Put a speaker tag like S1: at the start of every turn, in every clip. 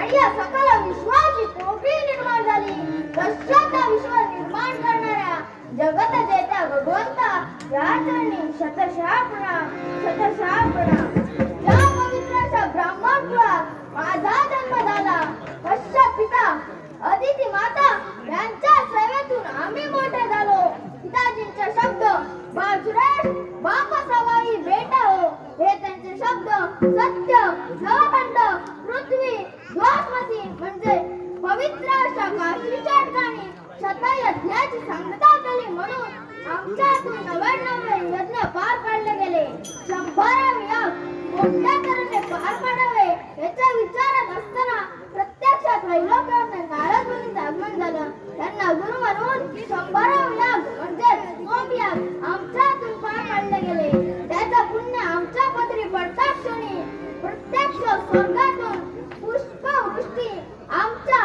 S1: आणि या सकल विश्वाची पोकळी निर्माण झाली. पश्चात विश्व निर्माण करणाऱ्या जगत जेत्या भगवंता या चरणी शतशः प्रणाम, शतशः प्रणाम. या पवित्र अशा ब्राह्मण कुळात माझा जन्म झाला. पश्चात पिता अदिती माता यांच्या सेवेतून आम्ही मोठे झालो. पिताजींचे शब्द बाळसुरेश बाप सवाई बेटा हो, हे त्यांचे शब्द सत्य नवखंड पृथ्वी द्वासमती म्हणजे पवित्र अशा काशीच्या ठिकाणी शतयज्ञाची सांगता केली. म्हणून आमच्यातून 99 यज्ञ पार पाडले गेले. 100 याग कोणत्या तऱ्हेने पार पाडावे याच्या विचारात असताना प्रत्यक्षात त्रैलोक्यात नारद मुनींचे आगमन झालं. त्यांना गुरु म्हणून 100 याग म्हणजे सोम याग आमच्यातून पार पाडले गेले. त्याचं पुण्य आमच्या पदरी पडताच क्षणी प्रत्यक्ष स्वर्गातून पुष्पवृष्टी आमच्या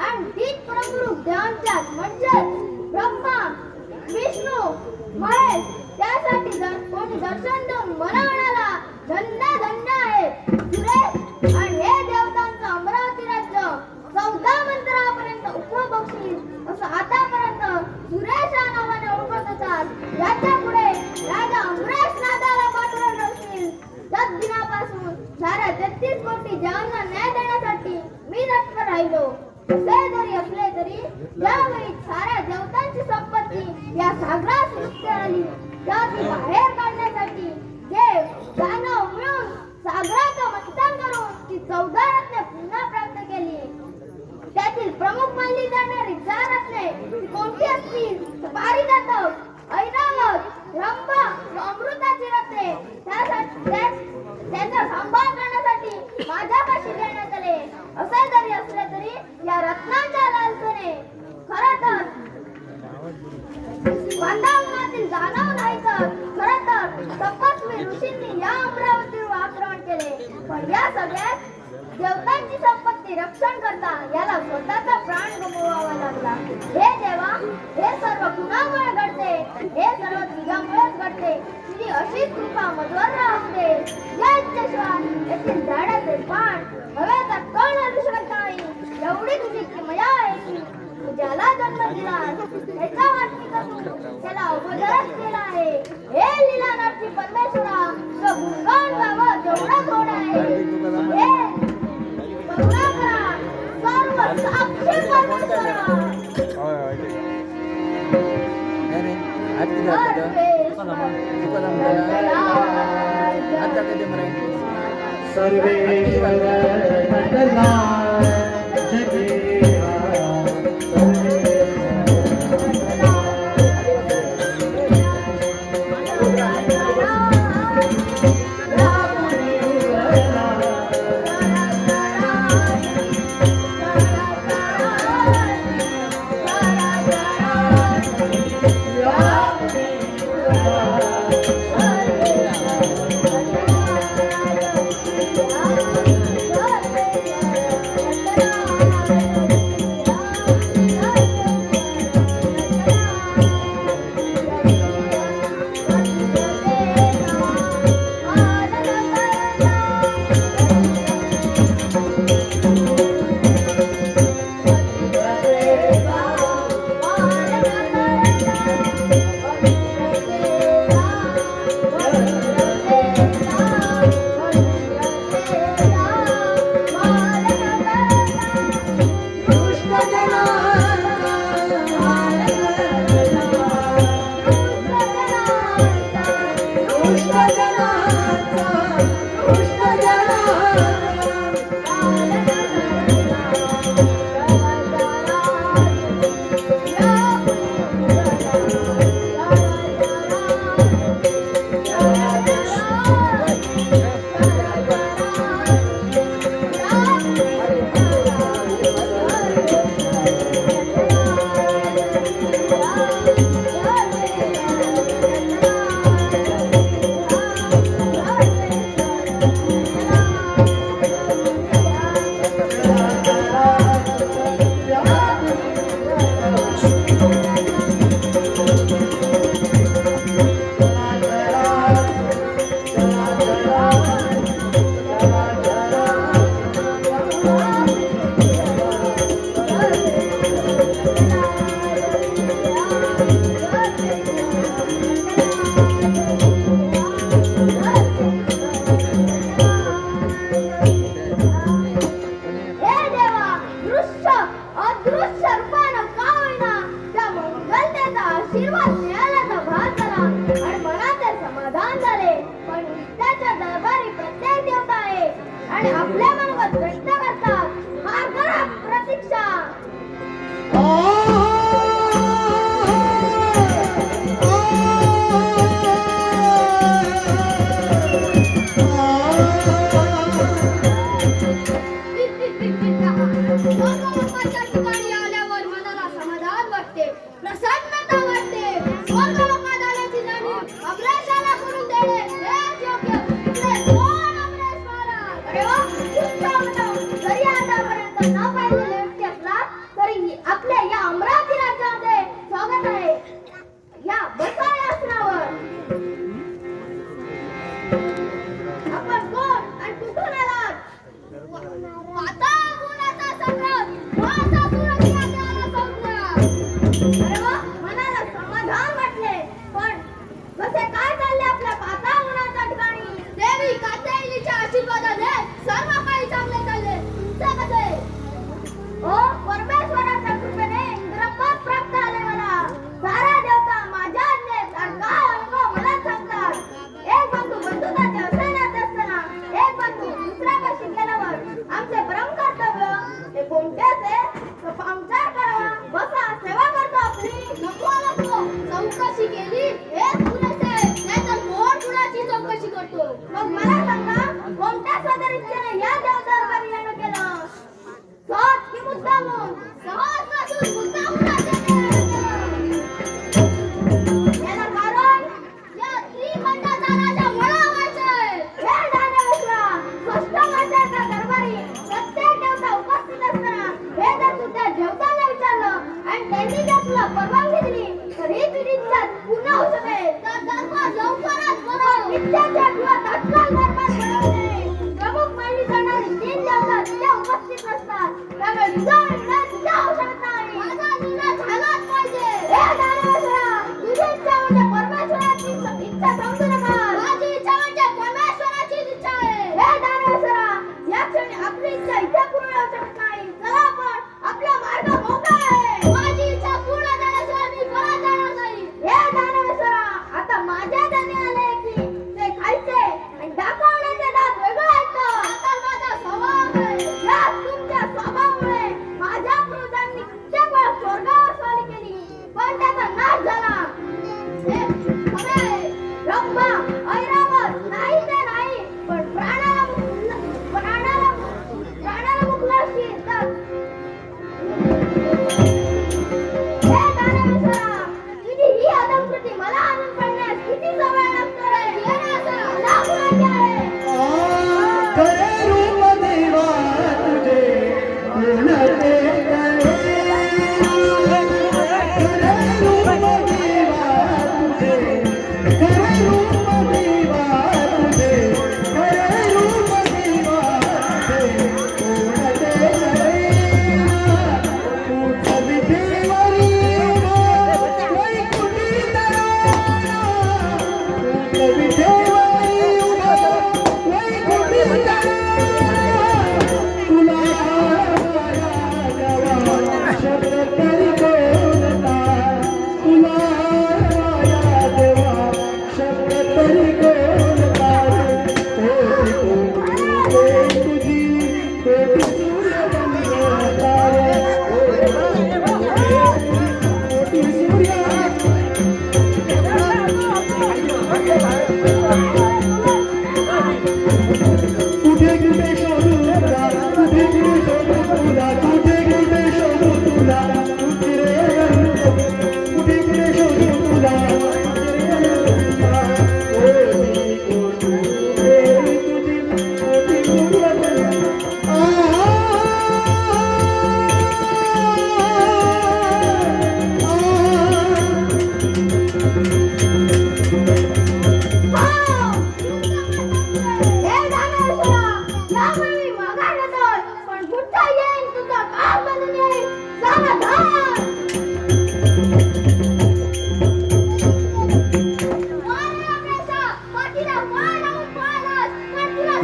S1: आणि तीन प्रमुख देवांच्या म्हणजे ब्रह्मा विष्णू महेश त्यासाठी जर कोणी दर्शन देऊन मना म्हणाला धन्य धन्य आहे. सुरेश आणि हे देवतांचं अमरावती राज्य 14 मंत्रापर्यंत उपबक्षीस असं आतापर्यंत सुरेश या नावाने ओळखत होतात. याच्या पुढे राजा अमरेश नादाला पाठवून असतील. त्याच दिनापासून साऱ्या 33 कोटी देवांना न्याय देण्यासाठी मी तत्पर राहिलो. असे जरी असले तरी यावेळी साऱ्या देवतांची संपत्ती या सागरात सृष्टी आली. त्याची बाहेर काढण्यासाठी देव दानव मिळून सागराचं मंथन करून ती 14 रत्ने पुन्हा प्राप्त केली. त्यातील प्रमुख मानली जाणारी 4 रत्ने कोणती असतील? पारिजातक, ऐरावत, रंभा, अमृताची रत्ने. त्याचा सांभाळ करण्यासाठी माझ्यापाशी देण्यात आले. असे जरी असले तरी या रत्नांच्या लालसेने खरं तर वृंदावनातील दानव नाही तर खरं तर तपस्वी ऋषींनी या अमरावतीवर आक्रमण केले. पण या सगळ्यात देवतांची संपत्ती रक्षण करता याला स्वतःचा प्राण गमवावा लागला. हे देवा, हे सर्व कुणामुळे घडते? हे सर्व तुझ्यामुळेच घडते. तुझी अशीच कृपा मधुर राहू दे. या इच्छेशिवाय येथील झाडाचे पान हवेचा कण हलू शकत नाही. एवढी तुझी किमया आहे की तू ज्याला जन्म दिला त्याच्या वाटणीपासून त्याला अगोदरच केला आहे. हे लीलानाथी परमेश्वरा, तुझं गुणगान गावं तेवढं थोडं आहे. हे करुणा करा सर्व साक्षी परमेश्वरा.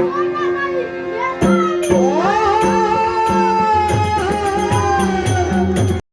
S1: Oh,